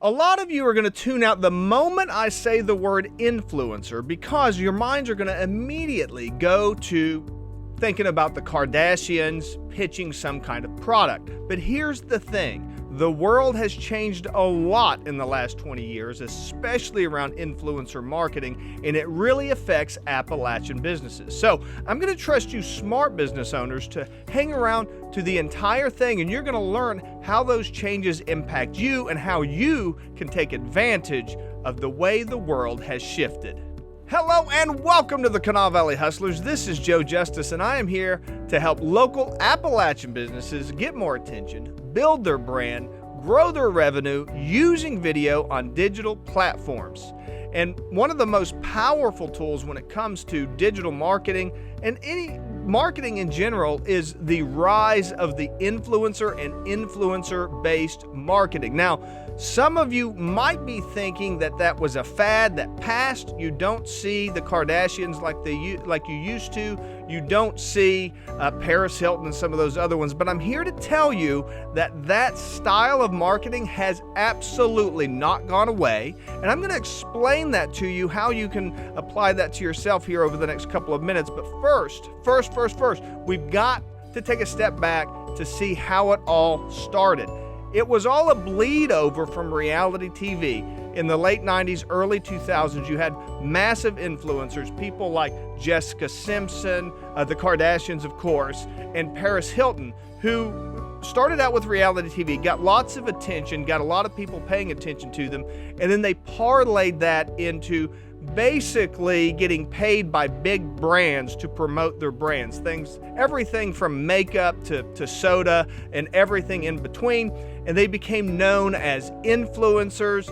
A lot of you are going to tune out the moment I say the word influencer because your minds are going to immediately go to thinking about the Kardashians pitching some kind of product. But here's the thing. The world has changed a lot in the last 20 years, especially around influencer marketing, and it really affects Appalachian businesses. So I'm going to trust you smart business owners to hang around to the entire thing, and you're going to learn how those changes impact you and how you can take advantage of the way the world has shifted. Hello and welcome to the Kanawha Valley Hustlers. This is Joe Justice, and I am here to help local Appalachian businesses get more attention, build their brand, grow their revenue using video on digital platforms. And one of the most powerful tools when it comes to digital marketing and any marketing in general is the rise of the influencer and influencer-based marketing. Now, some of you might be thinking that that was a fad that passed. You don't see the Kardashians like you used to. You don't see Paris Hilton and some of those other ones. But I'm here to tell you that that style of marketing has absolutely not gone away. And I'm going to explain that to you, how you can apply that to yourself here over the next couple of minutes. But first, we've got to take a step back to see how it all started. It was all a bleed over from reality TV. In the late 90s, early 2000s, you had massive influencers, people like Jessica Simpson, the Kardashians, of course, and Paris Hilton, who started out with reality TV, got lots of attention, got a lot of people paying attention to them, and then they parlayed that into basically getting paid by big brands to promote their brands. Everything from makeup to soda and everything in between. And they became known as influencers.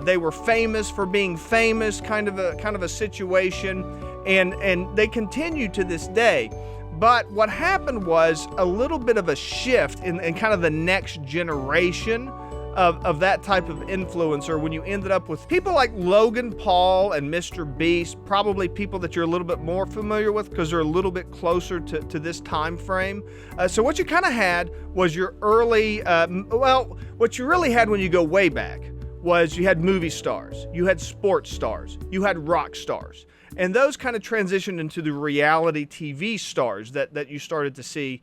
They were famous for being famous, kind of a situation. And they continue to this day. But what happened was a little bit of a shift in kind of the next generation of that type of influencer when you ended up with people like Logan Paul and Mr. Beast, probably people that you're a little bit more familiar with because they're a little bit closer to this time frame. So what you kind of had was your early, what you really had when you go way back was you had movie stars, you had sports stars, you had rock stars. And those kind of transitioned into the reality TV stars that you started to see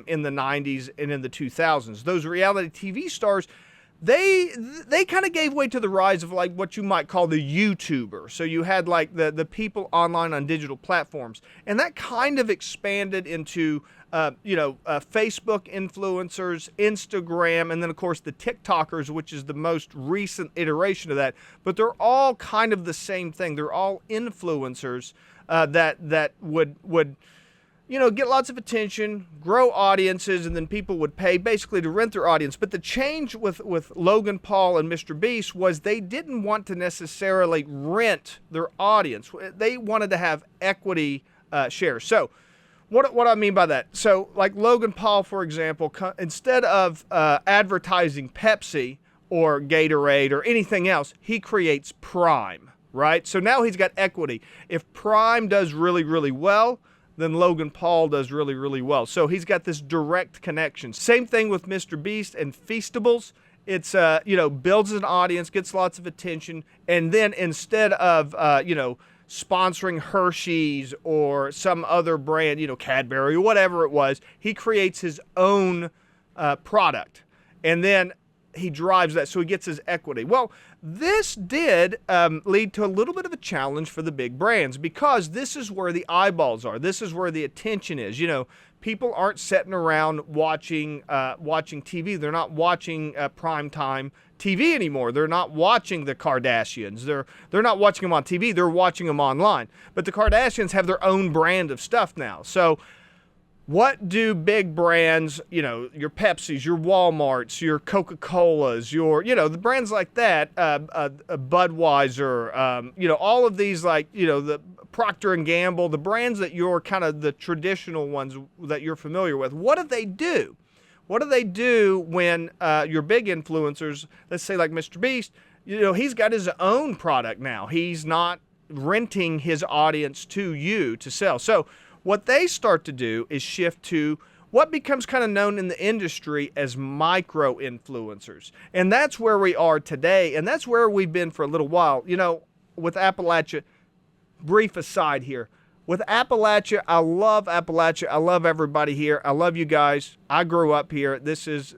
in the 90s and in the 2000s. Those reality TV stars, they kind of gave way to the rise of like what you might call the YouTuber. So you had like the people online on digital platforms, and that kind of expanded into Facebook influencers, Instagram, and then of course the TikTokers, which is the most recent iteration of that. But they're all kind of the same thing. They're all influencers that would get lots of attention, grow audiences, and then people would pay basically to rent their audience. But the change with Logan Paul and Mr. Beast was they didn't want to necessarily rent their audience. They wanted to have equity shares. So what I mean by that? So like Logan Paul, for example, instead of advertising Pepsi or Gatorade or anything else, he creates Prime, right? So now he's got equity. If Prime does really, really well, then Logan Paul does really, really well. So he's got this direct connection. Same thing with Mr. Beast and Feastables. It's, builds an audience, gets lots of attention, and then instead of, sponsoring Hershey's or some other brand, Cadbury or whatever it was, he creates his own product. And then he drives that, so he gets his equity. Well, this did lead to a little bit of a challenge for the big brands because this is where the eyeballs are. This is where the attention is. People aren't sitting around watching TV. They're not watching primetime TV anymore. They're not watching the Kardashians. They're not watching them on TV. They're watching them online. But the Kardashians have their own brand of stuff now. So what do big brands, your Pepsis, your Walmarts, your Coca-Colas, the brands like that, Budweiser, all of these the Procter & Gamble, the brands that you're kind of the traditional ones that you're familiar with, what do they do? What do they do when your big influencers, let's say like Mr. Beast, he's got his own product now. He's not renting his audience to you to sell. So what they start to do is shift to what becomes kind of known in the industry as micro influencers. And that's where we are today, and that's where we've been for a little while. You know, with Appalachia, brief aside here. With Appalachia, I love Appalachia. I love everybody here. I love you guys. I grew up here.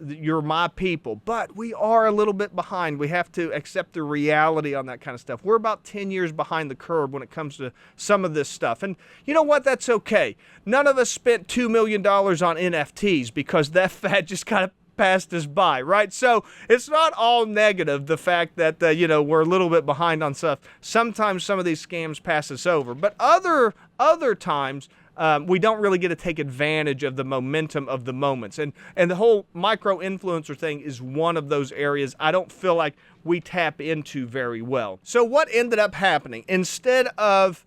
You're my people. But we are a little bit behind. We have to accept the reality on that kind of stuff. We're about 10 years behind the curve when it comes to some of this stuff. And you know what? That's okay. None of us spent $2 million on NFTs because that fad just kind of passed us by, right? So it's not all negative, the fact that, we're a little bit behind on stuff. Sometimes some of these scams pass us over, but other times we don't really get to take advantage of the momentum of the moments. And the whole micro-influencer thing is one of those areas I don't feel like we tap into very well. So what ended up happening? Instead of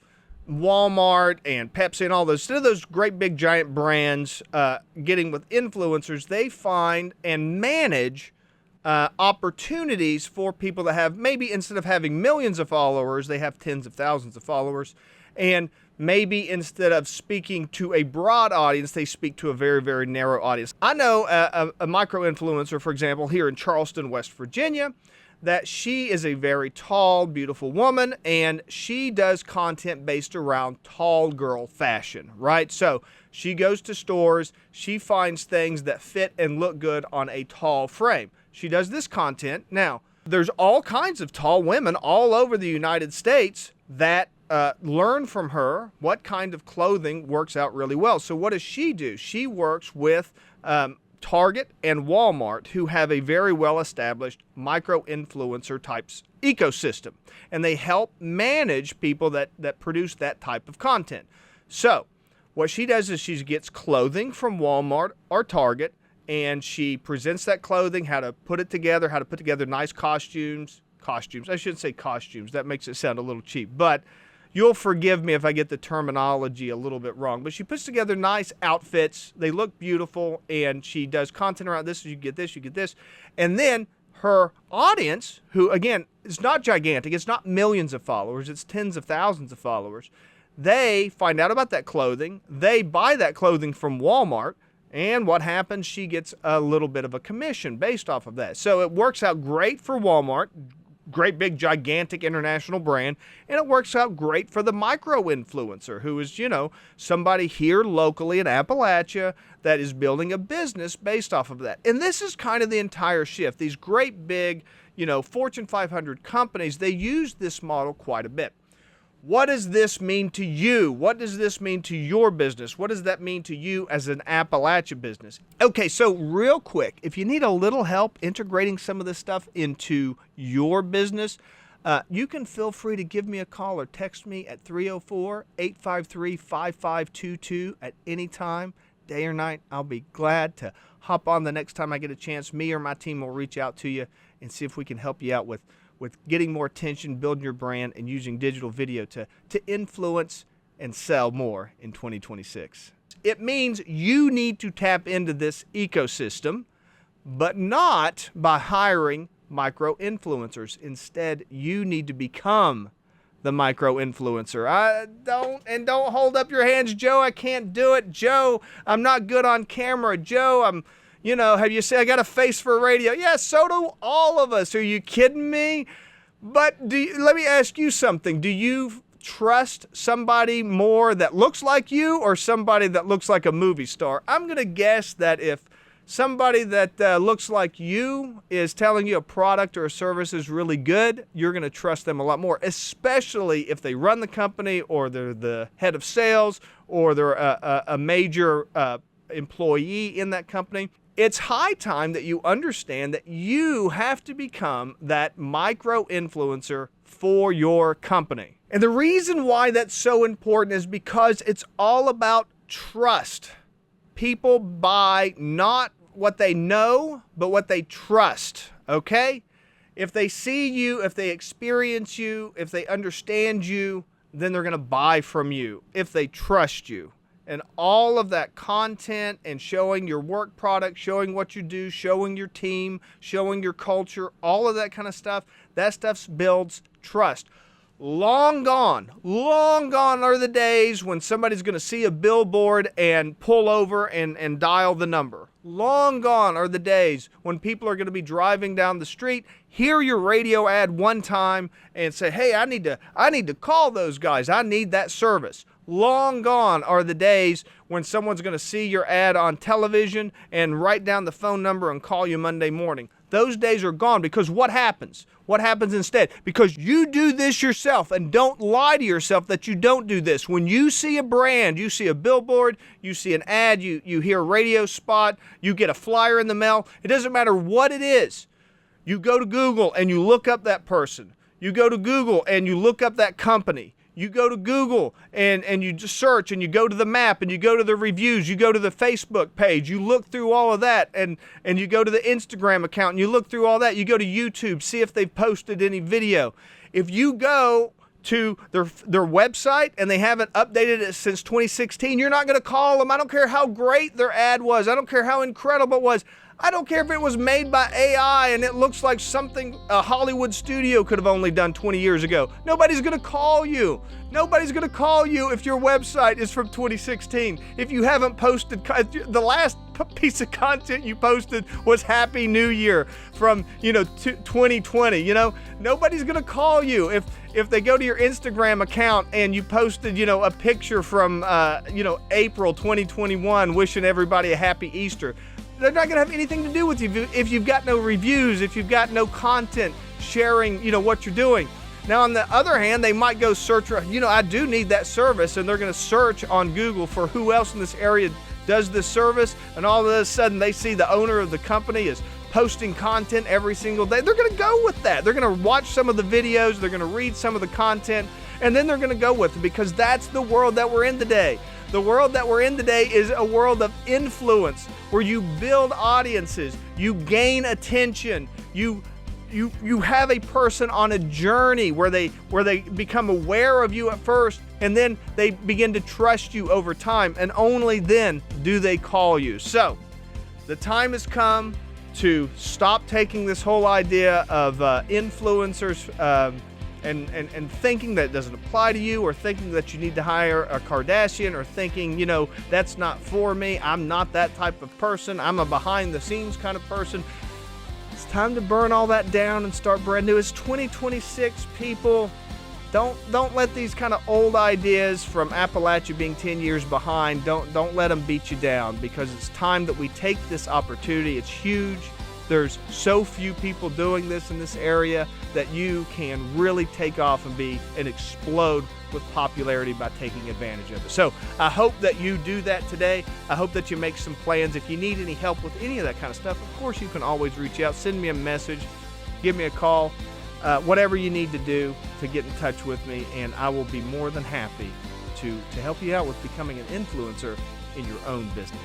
Walmart and Pepsi and all those, instead of those great big giant brands getting with influencers, they find and manage opportunities for people that have, maybe instead of having millions of followers, they have tens of thousands of followers. And maybe instead of speaking to a broad audience, they speak to a very, very narrow audience. I know a micro-influencer, for example, here in Charleston, West Virginia, that she is a very tall, beautiful woman, and she does content based around tall girl fashion, right? So she goes to stores, she finds things that fit and look good on a tall frame. She does this content. Now, there's all kinds of tall women all over the United States that learn from her what kind of clothing works out really well. So what does she do? She works with Target and Walmart, who have a very well-established micro-influencer types ecosystem, and they help manage people that produce that type of content. So what she does is she gets clothing from Walmart or Target, and she presents that clothing, how to put it together, how to put together nice costumes. I shouldn't say costumes. That makes it sound a little cheap, but you'll forgive me if I get the terminology a little bit wrong. But she puts together nice outfits. They look beautiful, and she does content around this. You get this, you get this. And then her audience, who, again, is not gigantic. It's not millions of followers. It's tens of thousands of followers. They find out about that clothing. They buy that clothing from Walmart. And what happens? She gets a little bit of a commission based off of that. So it works out great for Walmart, great big gigantic international brand, and it works out great for the micro-influencer, who is, somebody here locally in Appalachia that is building a business based off of that. And this is kind of the entire shift. These great big, Fortune 500 companies, they use this model quite a bit. What does this mean to you? What does this mean to your business? What does that mean to you as an Appalachia business? Okay, so real quick, if you need a little help integrating some of this stuff into your business, you can feel free to give me a call or text me at 304-853-5522 at any time, day or night. I'll be glad to hop on the next time I get a chance. Me or my team will reach out to you and see if we can help you out with getting more attention, building your brand, and using digital video to influence and sell more in 2026. It means you need to tap into this ecosystem, but not by hiring micro-influencers. Instead, you need to become the micro-influencer. Don't hold up your hands, Joe. I can't do it. Joe, I'm not good on camera. Joe, have you said I got a face for radio? Yeah, so do all of us. Are you kidding me? But let me ask you something. Do you trust somebody more that looks like you or somebody that looks like a movie star? I'm going to guess that if somebody that looks like you is telling you a product or a service is really good, you're going to trust them a lot more, especially if they run the company or they're the head of sales or they're a major employee in that company. It's high time that you understand that you have to become that micro-influencer for your company. And the reason why that's so important is because it's all about trust. People buy not what they know, but what they trust, okay? If they see you, if they experience you, if they understand you, then they're going to buy from you if they trust you. And all of that content and showing your work product, showing what you do, showing your team, showing your culture, all of that kind of stuff, that stuff builds trust. Long gone are the days when somebody's going to see a billboard and pull over and dial the number. Long gone are the days when people are going to be driving down the street, hear your radio ad one time and say, hey, I need to call those guys. I need that service. Long gone are the days when someone's going to see your ad on television and write down the phone number and call you Monday morning. Those days are gone, because what happens? What happens instead? Because you do this yourself, and don't lie to yourself that you don't do this. When you see a brand, you see a billboard, you see an ad, you hear a radio spot, you get a flyer in the mail, it doesn't matter what it is. You go to Google and you look up that person. You go to Google and you look up that company. You go to Google and you just search, and you go to the map, and you go to the reviews, you go to the Facebook page, you look through all of that, and you go to the Instagram account and you look through all that. You go to YouTube, see if they've posted any video. If you go to their website and they haven't updated it since 2016, you're not going to call them. I don't care how great their ad was. I don't care how incredible it was. I don't care if it was made by AI and it looks like something a Hollywood studio could have only done 20 years ago. Nobody's going to call you. Nobody's going to call you if your website is from 2016. If you haven't posted, the last piece of content you posted was Happy New Year from, 2020. Nobody's going to call you if they go to your Instagram account and you posted, a picture from, April 2021 wishing everybody a happy Easter. They're not going to have anything to do with you if you've got no reviews, if you've got no content sharing, what you're doing. Now, on the other hand, they might go search, I do need that service, and they're going to search on Google for who else in this area does this service, and all of a sudden they see the owner of the company is posting content every single day. They're going to go with that. They're going to watch some of the videos, they're going to read some of the content, and then they're going to go with it, because that's the world that we're in today. The world that we're in today is a world of influence, where you build audiences, you gain attention, you have a person on a journey where they become aware of you at first, and then they begin to trust you over time, and only then do they call you. So the time has come to stop taking this whole idea of influencers and thinking that it doesn't apply to you, or thinking that you need to hire a Kardashian, or thinking, that's not for me. I'm not that type of person. I'm a behind the scenes kind of person. It's time to burn all that down and start brand new. It's 2026, people. Don't let these kind of old ideas from Appalachia being 10 years behind, don't let them beat you down, because it's time that we take this opportunity. It's huge. There's so few people doing this in this area that you can really take off and explode with popularity by taking advantage of it. So I hope that you do that today. I hope that you make some plans. If you need any help with any of that kind of stuff, of course you can always reach out, send me a message, give me a call, whatever you need to do to get in touch with me, and I will be more than happy to help you out with becoming an influencer in your own business.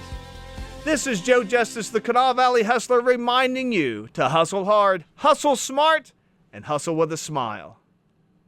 This is Joe Justice, the Kanawha Valley Hustler, reminding you to hustle hard, hustle smart, and hustle with a smile.